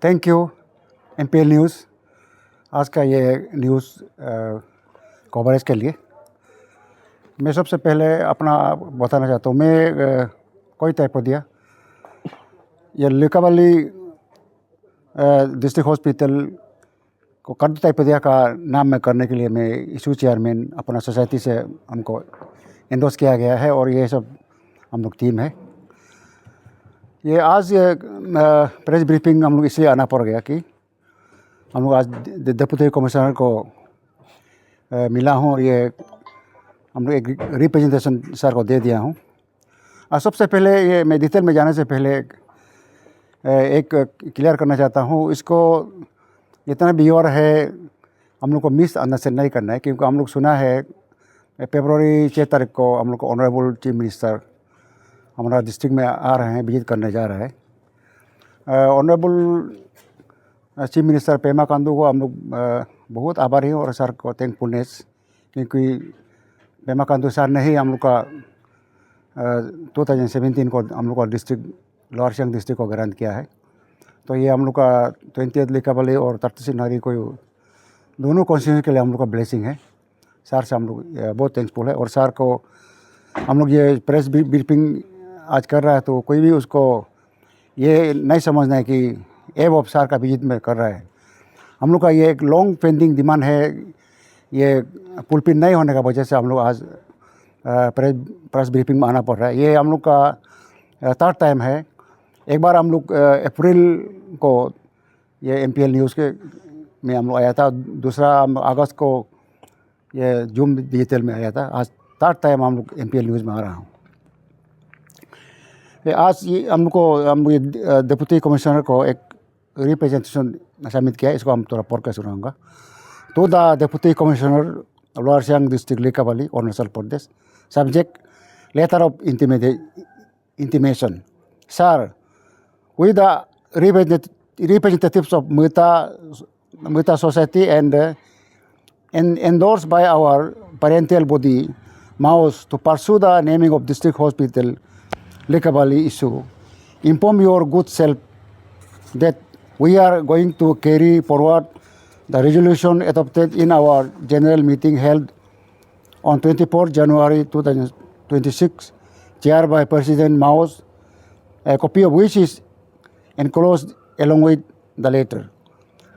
Thank you MPL news आज का ये न्यूज़ कवरेज के लिए। मैं सबसे पहले अपना बताना चाहता हूँ। मैं कोई तैपोदिया ये लिकावली डिस्ट्रिक्ट हॉस्पिटल को कर्द तैपोदिया का नाम में करने के लिए मैं इशू चेयरमैन अपना सोसाइटी से हमको एंडोर्स किया गया है और ये सब हम लोग टीम है। ये आज प्रेस ब्रीफिंग हम लोग इसलिए आना पड़ गया कि हम लोग आज डिप्टी कमिश्नर को मिला हूँ और ये हम लोग एक रिप्रेजेंटेशन सर को दे दिया हूँ। और सबसे पहले ये मैं डिटेल में जाने से पहले एक क्लियर करना चाहता हूँ। इसको जितना भी और है हम लोग को मिस अंडरस्टैंड नहीं करना है, क्योंकि हम लोग सुना है फरवरी 6 तारीख को हम लोग को ऑनरेबल चीफ मिनिस्टर हमारा डिस्ट्रिक्ट में आ रहे हैं, विजिट करने जा रहे हैं। Honourable chief minister Pema Khandu को हम लोग बहुत आभारी हैं और सर को थैंकफुलनेस, क्योंकि पेमा खांडू सर ने ही हम लोग का 2017 को हम लोग का डिस्ट्रिक्ट लोअर सियांग डिस्ट्रिक्ट को ग्रांट किया है। तो ये हम लोग का 20th लिकावली और 30 नारी को दोनों कॉन्स्टिट्यूंसी के लिए हम लोग का ब्लेसिंग है। सर से हम लोग बहुत थैंकफुल है और सर को हम लोग ये प्रेस ब्रीफिंग आज कर रहा है तो कोई भी उसको ये नहीं समझना है कि एब ऑफ सर का विजिट में कर रहा है। हम लोग का ये एक लॉन्ग पेंडिंग डिमांड है, ये फुलफिल नहीं होने का वजह से हम लोग आज प्रेस ब्रीफिंग में आना पड़ रहा है। ये हम लोग का थर्ड टाइम है। एक बार हम लोग अप्रैल को ये एमपीएल न्यूज़ के में हम लोग आया था, दूसरा अगस्त को ये जूम डिजिटल में आया था। आज थर्ड टाइम हम लोग एमपीएल न्यूज़ में आ रहा हूँ। आज ये हम डिप्टी कमिश्नर को एक रिप्रेजेंटेशन सबमिट किया है, इसको हम थोड़ा पढ़ के सुनाऊंगा। तो the deputy commissioner lower Siang district Likabali Arunachal Pradesh, subject letter of intimation. Sir, with the representatives of Muita Society and endorsed by our parental body, MAOS, to pursue the naming of district hospital Likavali issue, inform your good self that we are going to carry forward the resolution adopted in our general meeting held on 24 January 2026, chaired by President MAOS, a copy of which is enclosed along with the letter.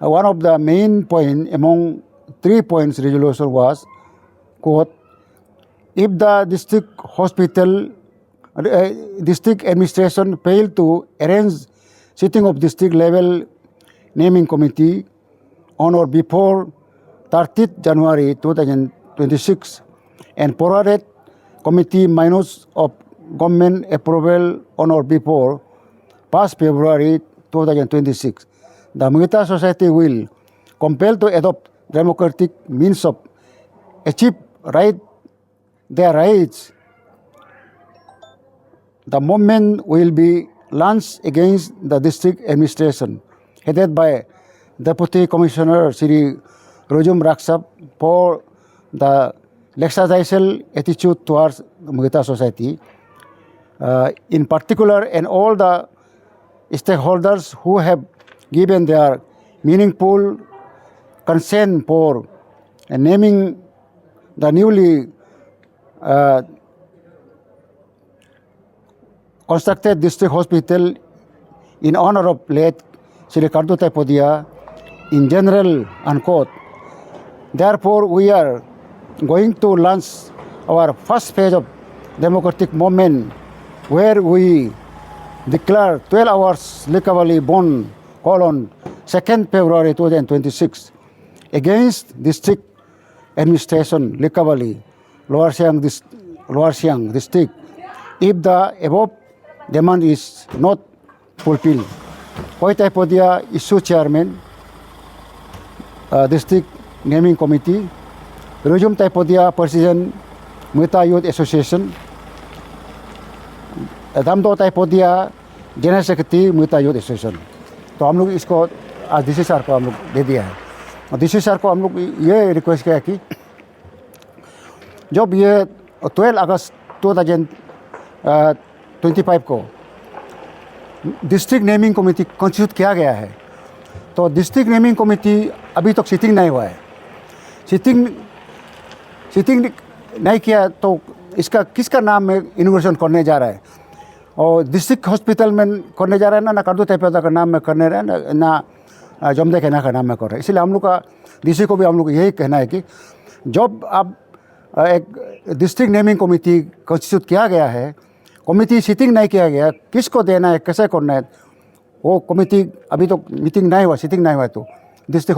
One of the main points among 3 points resolution was, quote, if the district administration failed to arrange sitting of district level naming committee on or before 30th January 2026 and forwarded committee minutes of government approval on or before past February 2026, the Muita Society will compel to adopt democratic means of achieve their rights. The movement will be launched against the district administration, headed by Deputy Commissioner Sri Rojum Raksap, for the lackadaisical attitude towards the Muita Society, in particular, and all the stakeholders who have given their meaningful consent for naming the newly constructed district hospital in honor of late Sri Kardu Taipodia in general, unquote. Therefore, we are going to launch our first phase of democratic movement, where we declare 12 hours Likavali Bond colon 2nd February 2026 against district administration Likavali Lower Siang district if the above demand is not fulfilled. Koi Taipodia issue chairman district naming committee, Rojum Taipodia president Muita Youth Association, Damdo Taipodia general secretary Muita youth association. तो हम लोग इसको आज DC sir को हम लोग दे दिया है और डीसी सर को हम लोग ये रिक्वेस्ट किया कि जब ये 12 अगस्त 2025 को डिस्ट्रिक्ट नेमिंग कमेटी कॉन्स्टिट्यूट किया गया है, तो डिस्ट्रिक्ट नेमिंग कमेटी अभी तक सिटिंग नहीं हुआ है। सिटिंग नहीं किया तो इसका किसका नाम में इनोग्रेशन करने जा रहा है, और डिस्ट्रिक्ट हॉस्पिटल में करने जा रहा है ना कार्दो तेपेदा का नाम में करने रहा है ना जमदे केना का नाम में कर रहे हैं। इसलिए हम लोग का डीसी को भी हम लोग यही कहना है कि जब अब एक डिस्ट्रिक्ट नेमिंग कमेटी कॉन्स्टिट्यूट किया गया है, कमेटी सिटिंग नहीं किया गया, किसको देना है, कैसे करना है, वो कमेटी अभी तो मीटिंग नहीं हुआ, सिटिंग नहीं हुआ, तो डिस्ट्रिक्ट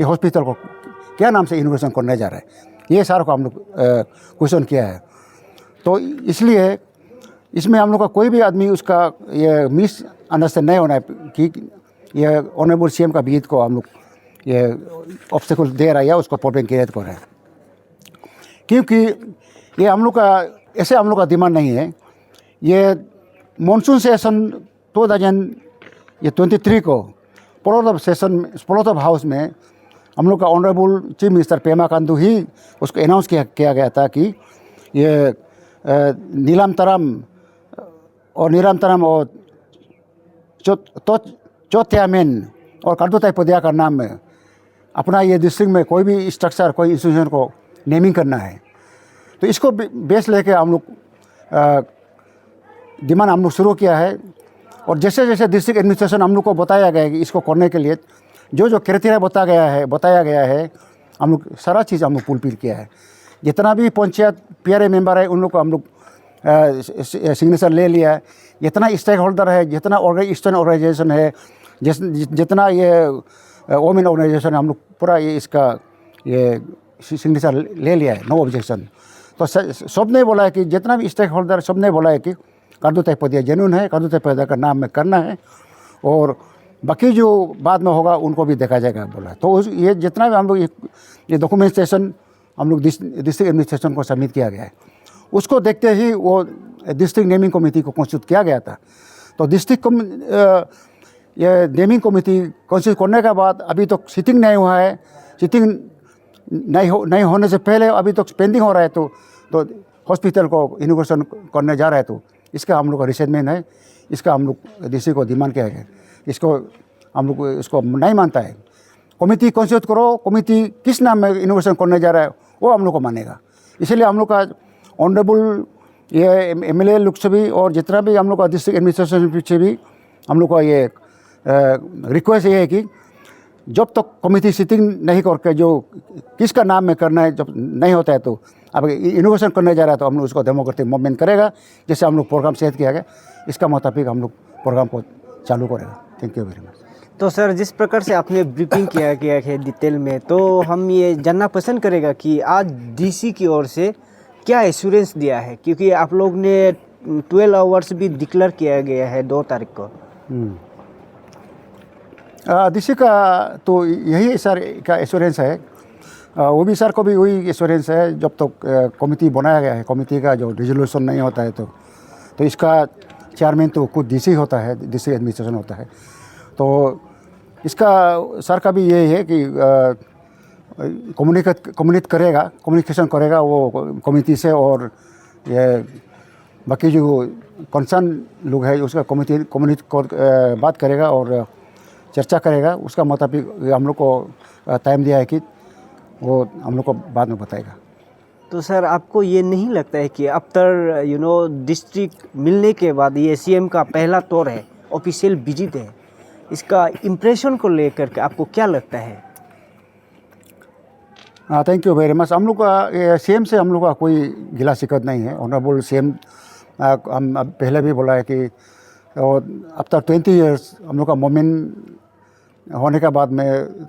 हॉस्पिटल को क्या नाम से इनोग्रेशन करने जा रहा है, ये सारा को हम लोग क्वेश्चन किया है। तो इसलिए इसमें हम लोग का कोई भी आदमी उसका ये मिस अंडरस्टैंड नहीं होना है कि ये ऑनरेबल सीएम का बीत को हम लोग ये ऑब्स्टेकल दे रहा है या उसको प्रॉब्लम क्रिएट कर रहा है, क्योंकि ये हम लोग का ऐसे हम लोग का डिमांड नहीं है। ये मानसून सेशन 2023 को पोलोटॉप हाउस में हम लोग का honourable chief minister Pema Khandu ही उसको अनाउंस किया गया था कि ये नीलामतरम और चौथ्यामेन और कार्दो तेपेदा का नाम में अपना ये डिस्ट्रिक्ट में कोई भी स्ट्रक्चर, कोई इंस्टीट्यूशन को नेमिंग करना है। तो इसको बेस लेके हम लोग डिमांड हम लोग शुरू किया है, और जैसे जैसे डिस्ट्रिक्ट एडमिनिस्ट्रेशन हम लोग को बताया गया है कि इसको करने के लिए जो क्राइटेरिया बताया गया है हम लोग सारा चीज़ हम लोग फुलफिल किया है। जितना भी पंचायत पीआरए मेंबर है उन लोग को हम लोग सिग्नेचर ले लिया है। जितना स्टेक होल्डर है, जितना ईस्टर्न ऑर्गेनाइजेशन है, जितना ये वोमेन ऑर्गेनाइजेशन है, हम लोग पूरा ये इसका ये सिग्नेचर ले लिया है, नो ऑब्जेक्शन। तो सब ने बोला है कि जितना भी स्टेक होल्डर सब ने बोला है कि कार्दो तेपेदा जेन्युइन है, कार्दो तेपेदा का नाम में करना है, और बाकी जो बाद में होगा उनको भी देखा जाएगा बोला। तो ये जितना भी हम लोग ये डॉक्यूमेंटेशन हम लोग डिस्ट्रिक्ट एडमिनिस्ट्रेशन को सबमिट किया गया है, उसको देखते ही वो डिस्ट्रिक्ट नेमिंग कमेटी को कॉन्स्टिट्यूट किया गया था। तो डिस्ट्रिक्ट ये नेमिंग कमेटी कॉन्स्टिट्यूट करने के बाद अभी तक सिटिंग नहीं हुआ है। सिटिंग नहीं होने से पहले अभी तक पेंडिंग हो रहा है, तो हॉस्पिटल को इनोग्रेशन करने जा रहा है, तो इसका हम लोग का रिसेंटमेंट है। इसका हम लोग डीसी को डिमांड किया गया, इसको हम लोग इसको नहीं मानता है। कमेटी कॉन्स्टिट्यूट करो, कमेटी किस नाम में इनोग्रेशन करने जा रहा है वो हम लोग को मानेगा। इसलिए हम लोग का ऑनरेबल ये एमएलए लोग से भी और जितना भी हम लोग का डिस्ट्रिक्ट एडमिनिस्ट्रेशन से भी हम लोग का ये रिक्वेस्ट ये है कि जब तक कमेटी सिटिंग नहीं करके जो किसका नाम में करना है जब नहीं होता है, तो अब इनोवेशन करने जा रहा है तो हम लोग उसको डेमोक्रेटिक मूवमेंट करेगा। जैसे हम लोग प्रोग्राम सेट किया गया, इसका मुताबिक हम लोग प्रोग्राम को चालू करेगा। Thank you very much. तो सर, जिस प्रकार से आपने ब्रीफिंग किया गया है डिटेल में, तो हम ये जानना पसंद करेगा कि आज डीसी की ओर से क्या एश्योरेंस दिया है, क्योंकि आप लोग ने 12 आवर्स भी डिक्लेयर किया गया है 2 तारीख को। डीसी का तो यही सर का एश्योरेंस है, वो भी सर को भी वही एश्योरेंस है। जब तक कमेटी बनाया गया है, कमेटी का जो रिजोल्यूशन नहीं होता है तो इसका चेयरमैन तो खुद डीसी होता है, डीसी एडमिनिस्ट्रेशन होता है। तो इसका सर का भी यही है कि कम्युनिकेशन करेगा वो कमेटी से, और ये बाकी जो कंसर्न लोग है उसका बात करेगा और चर्चा करेगा। उसका मुताबिक हम लोग को टाइम दिया है कि वो हम लोग को बाद में बताएगा। तो सर, आपको ये नहीं लगता है कि आफ्टर डिस्ट्रिक्ट मिलने के बाद ये सीएम का पहला तौर है, ऑफिशियल विजिट है, इसका इम्प्रेशन को लेकर के आपको क्या लगता है? Thank you very much. हम लोग का सीएम से हम लोग का कोई गिला शिकत नहीं है। ऑनरेबल सीएम हम पहले भी बोला है कि आफ्टर 20 ईयर्स हम लोग का मूवमेंट होने के बाद में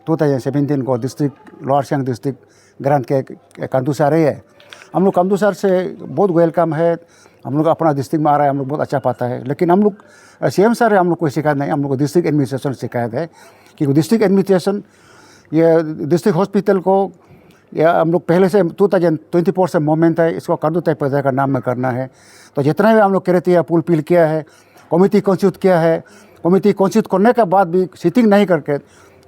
2017 को district lower Siang district grant के कांदू से आ रही है। हम लोग कांदू सर से बहुत वेलकम है। हम लोग अपना डिस्ट्रिक्ट में आ रहा है, हम लोग बहुत अच्छा पाता है। लेकिन हम लोग सीएम सर है, हम लोग कोई शिकायत नहीं। हम लोग को डिस्ट्रिक्ट एडमिनिस्ट्रेशन शिकायत है कि डिस्ट्रिक्ट एडमिनिस्ट्रेशन ये डिस्ट्रिक्ट हॉस्पिटल को या हम लोग पहले से 2024 से मूवमेंट है, इसको कार्दो तेपेदा का नाम में करना है। तो जितना भी हम लोग क्राइटेरिया फुलफिल किया है, कमेटी कॉन्स्टिट्यूट किया है, कमेटी कॉन्स्टिट्यूट करने के बाद भी सिटिंग नहीं करके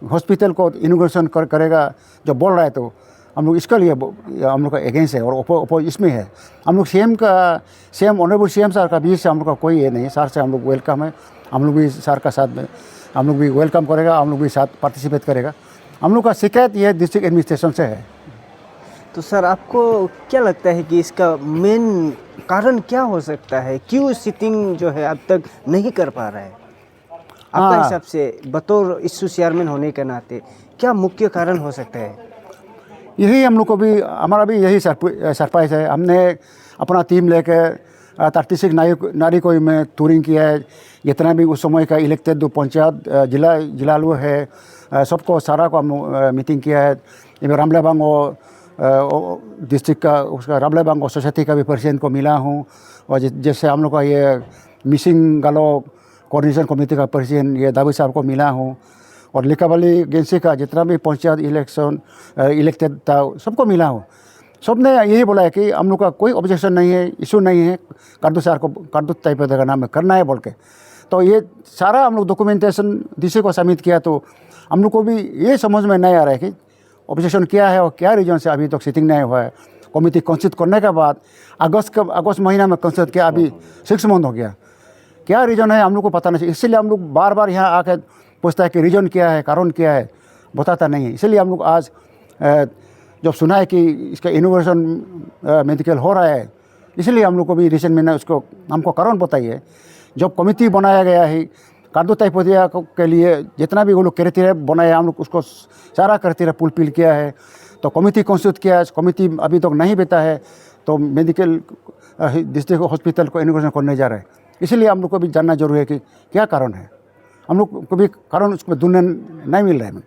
हॉस्पिटल को इनोग्रेशन करेगा जो बोल रहा है, तो हम लोग इसके लिए हम लोग का अगेंस्ट है और इसमें है। हम लोग सीएम ऑनरेबल सीएम सर का बीच से हम लोग का कोई ये नहीं है। सर से हम लोग वेलकम है, हम लोग भी सर का साथ में हम लोग भी वेलकम करेगा, हम लोग भी साथ पार्टिसिपेट करेगा। हम लोग का शिकायत ये डिस्ट्रिक्ट एडमिनिस्ट्रेशन से है। तो सर आपको क्या लगता है कि इसका मेन कारण क्या हो सकता है, क्यों सिटिंग जो है अब तक नहीं कर पा रहा है? आपका हाँ। हिसाब से बतौर इशू चेयरमैन होने के नाते क्या मुख्य कारण हो सकता है? यही हम लोग को भी, हमारा भी यही सरप्राइज है। हमने अपना टीम लेकर 36 नारी को में टूरिंग किया है। जितना भी उस समय का इलेक्टेड जो पंचायत जिला है, सबको सारा को हम मीटिंग किया है। रामलेबांग डिस्ट्रिक्ट का उसका रामलेबांग सोसाइटी का भी प्रेसिडेंट को मिला हूँ, और जैसे हम लोग का ये मिसिंग गालो कोऑर्डिनेशन कमेटी का प्रेसिडेंट ये दावी साहब को मिला हूँ, और लिकाबाली एजेंसी का जितना भी पंचायत इलेक्टेड था सबको मिला हूँ। सब ने यही बोला है कि हम लोग का कोई ऑब्जेक्शन नहीं है, इशू नहीं है, कार्दू सर को कार्दू टाइप का नाम करना है बोल के। तो ये सारा हम लोग डॉक्यूमेंटेशन डीसी को सबमिट किया, तो हम लोग को भी ये समझ में नहीं आ रहा है कि ऑब्जेक्शन क्या है और क्या रीजन से अभी तक सिटिंग नहीं हुआ है। कमेटी कंसिडर करने के बाद अगस्त महीना में कंसिडर किया, अभी 6 मंथ हो गया। क्या रीज़न है हम लोग को पता नहीं, इसलिए हम लोग बार बार यहाँ आकर पूछता है कि रीज़न क्या है, कारण क्या है, बताता नहीं है। इसलिए हम लोग आज जब सुना है कि इसका इनोवेशन मेडिकल हो रहा है, इसलिए हम लोग को भी रिसेंट में उसको हमको कारण बताइए। जब कमेटी बनाया गया है कार्दो टाइपोडिया के लिए, जितना भी वो लोग क्राइटेरिया बनाया हम लोग उसको सारा क्राइटेरिया फुलफिल किया है। तो कमेटी कंस्टिट्यूट किया है, कमेटी अभी तक नहीं बेटा है, तो मेडिकल डिस्ट्रिक्ट हॉस्पिटल को इनोवेशन करने जा रहे हैं। इसलिए हम लोग को भी जानना जरूरी है कि क्या कारण है। हम लोग को भी कारण उसमें ढूंढने नहीं मिल रहा है।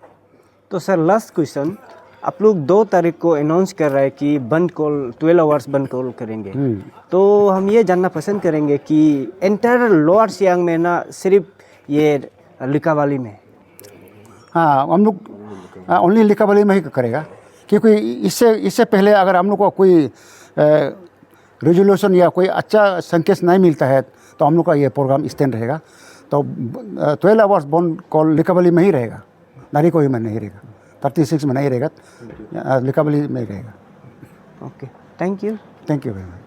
तो सर लास्ट क्वेश्चन, आप लोग 2 तारीख को अनाउंस कर रहे हैं कि बंद कॉल 12 आवर्स बंद कॉल करेंगे, तो हम ये जानना पसंद करेंगे कि एंटायर लोअर सियांग में ना सिर्फ ये लिकाबाली में? हाँ, हम लोग ओनली लिकाबाली में ही करेगा, क्योंकि इससे पहले अगर हम लोग को कोई रेजोल्यूशन या कोई अच्छा संकेत नहीं मिलता है तो हम लोग का ये प्रोग्राम स्टैंड रहेगा। तो 12 आवर्स बंद कॉल लिकाबाली में ही रहेगा, नारी कोई में नहीं रहेगा, 36 में नहीं रहेगा, लिकाबाली में ही रहेगा। Okay, thank you. Thank you very much.